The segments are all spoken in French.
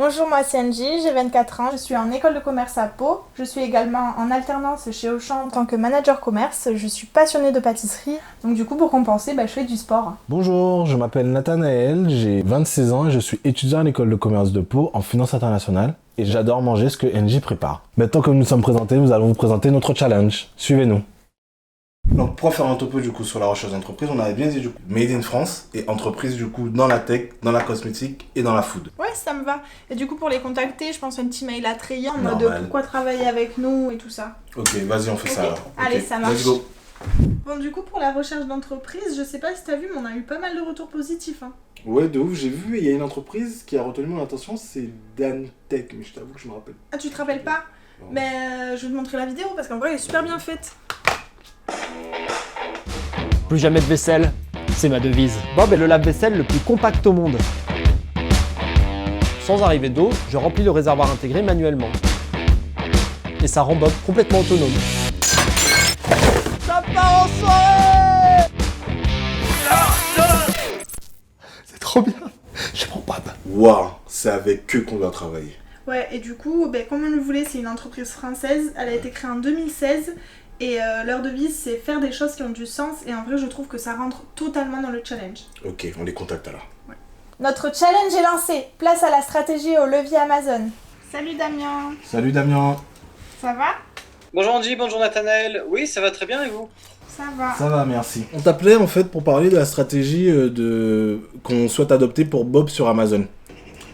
Bonjour, moi c'est Angie, j'ai 24 ans, je suis en école de commerce à Pau. Je suis également en alternance chez Auchan en tant que manager commerce. Je suis passionnée de pâtisserie, donc du coup pour compenser, je fais du sport. Bonjour, je m'appelle Nathanaël, j'ai 26 ans et je suis étudiant à l'école de commerce de Pau en finance internationale. Et j'adore manger ce que Angie prépare. Maintenant que nous nous sommes présentés, nous allons vous présenter notre challenge. Suivez-nous. Donc pour faire un topo du coup sur la recherche d'entreprise, on avait bien dit du coup Made in France et entreprise du coup dans la tech, dans la cosmétique et dans la food. Ouais, ça me va. Et du coup pour les contacter, je pense un petit mail attrayant en Normal. mode pourquoi travailler avec nous et tout ça. Ok, vas-y on fait ça alors. Allez, Ok, ça marche. Let's go. Bon, du coup pour la recherche d'entreprise, je sais pas si t'as vu, mais on a eu pas mal de retours positifs. Ouais de ouf, j'ai vu, il y a une entreprise qui a retenu mon attention, c'est Dantech, mais je t'avoue que je me rappelle. Ah, tu te rappelles pas? Non. Mais je vais te montrer la vidéo parce qu'en vrai elle est super bien faite. Plus jamais de vaisselle, c'est ma devise. Bob est le lave-vaisselle le plus compact au monde. Sans arrivée d'eau, je remplis le réservoir intégré manuellement. Et ça rend Bob complètement autonome. Ça part en soirée! C'est trop bien. Je prends pas. Waouh, c'est avec eux qu'on doit travailler. Ouais, et du coup, comme on le voulait, c'est une entreprise française. Elle a été créée en 2016 et leur devise, c'est faire des choses qui ont du sens. Et en vrai, je trouve que ça rentre totalement dans le challenge. Ok, on les contacte alors. Ouais. Notre challenge est lancé. Place à la stratégie au levier Amazon. Salut Damien. Salut Damien. Ça va? Bonjour Angie, bonjour Nathanaël. Oui, ça va très bien et vous? Ça va. Ça va, merci. On t'appelait en fait pour parler de la stratégie qu'on souhaite adopter pour Bob sur Amazon.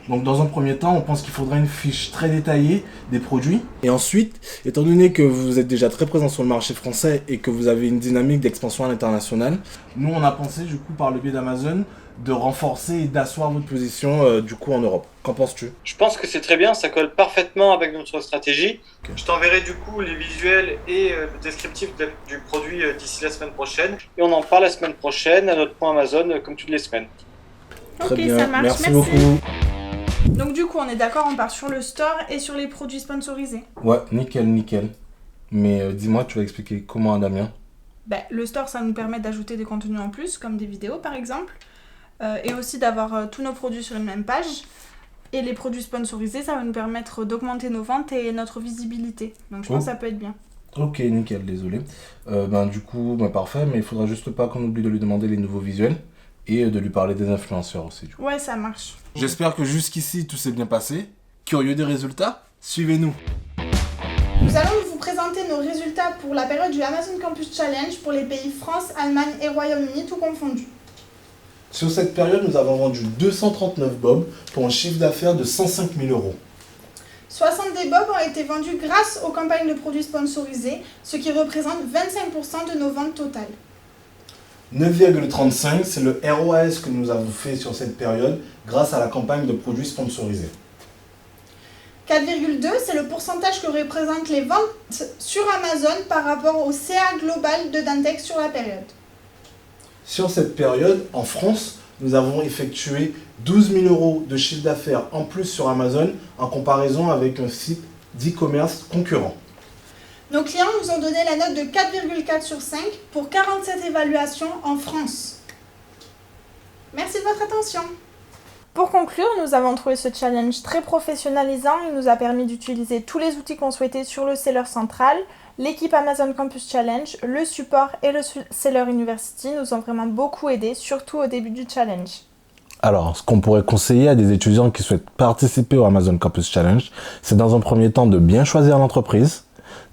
Donc dans un premier temps, on pense qu'il faudra une fiche très détaillée des produits. Et ensuite, étant donné que vous êtes déjà très présent sur le marché français et que vous avez une dynamique d'expansion à l'international, nous on a pensé du coup par le biais d'Amazon de renforcer et d'asseoir votre position du coup en Europe. Qu'en penses-tu? Je pense que c'est très bien, ça colle parfaitement avec notre stratégie. Ok. Je t'enverrai du coup les visuels et le descriptif du produit d'ici la semaine prochaine. Et on en parle la semaine prochaine à notre point Amazon comme toutes les semaines. Très Ok, bien, ça marche. merci beaucoup. Donc du coup, on est d'accord, on part sur le store et sur les produits sponsorisés. Ouais, nickel. Mais dis-moi, tu vas expliquer comment à Damien? Le store, ça nous permet d'ajouter des contenus en plus, comme des vidéos par exemple. Et aussi d'avoir tous nos produits sur une même page. Et les produits sponsorisés, ça va nous permettre d'augmenter nos ventes et notre visibilité. Donc je pense que ça peut être bien. Ok, nickel, désolé. Du coup, parfait, mais il faudra juste pas qu'on oublie de lui demander les nouveaux visuels et de lui parler des influenceurs aussi. Du coup. Ouais, ça marche. J'espère que jusqu'ici tout s'est bien passé. Curieux des résultats? Suivez-nous. Nous allons vous présenter nos résultats pour la période du Amazon Campus Challenge pour les pays France, Allemagne et Royaume-Uni, tout confondus. Sur cette période, nous avons vendu 239 bobs pour un chiffre d'affaires de 105 000 €. 60 des bobs ont été vendus grâce aux campagnes de produits sponsorisés, ce qui représente 25% de nos ventes totales. 9,35, c'est le ROAS que nous avons fait sur cette période grâce à la campagne de produits sponsorisés. 4,2, c'est le pourcentage que représentent les ventes sur Amazon par rapport au CA global de Dantec sur la période. Sur cette période, en France, nous avons effectué 12 000 € de chiffre d'affaires en plus sur Amazon en comparaison avec un site d'e-commerce concurrent. Nos clients nous ont donné la note de 4,4 sur 5 pour 47 évaluations en France. Merci de votre attention. Pour conclure, nous avons trouvé ce challenge très professionnalisant. Il nous a permis d'utiliser tous les outils qu'on souhaitait sur le seller central. L'équipe Amazon Campus Challenge, le support et le Seller University nous ont vraiment beaucoup aidés, surtout au début du challenge. Alors, ce qu'on pourrait conseiller à des étudiants qui souhaitent participer au Amazon Campus Challenge, c'est dans un premier temps de bien choisir l'entreprise,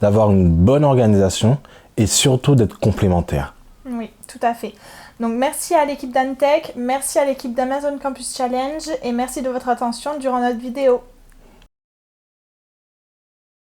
d'avoir une bonne organisation et surtout d'être complémentaire. Oui, tout à fait. Donc merci à l'équipe d'Antech, merci à l'équipe d'Amazon Campus Challenge et merci de votre attention durant notre vidéo.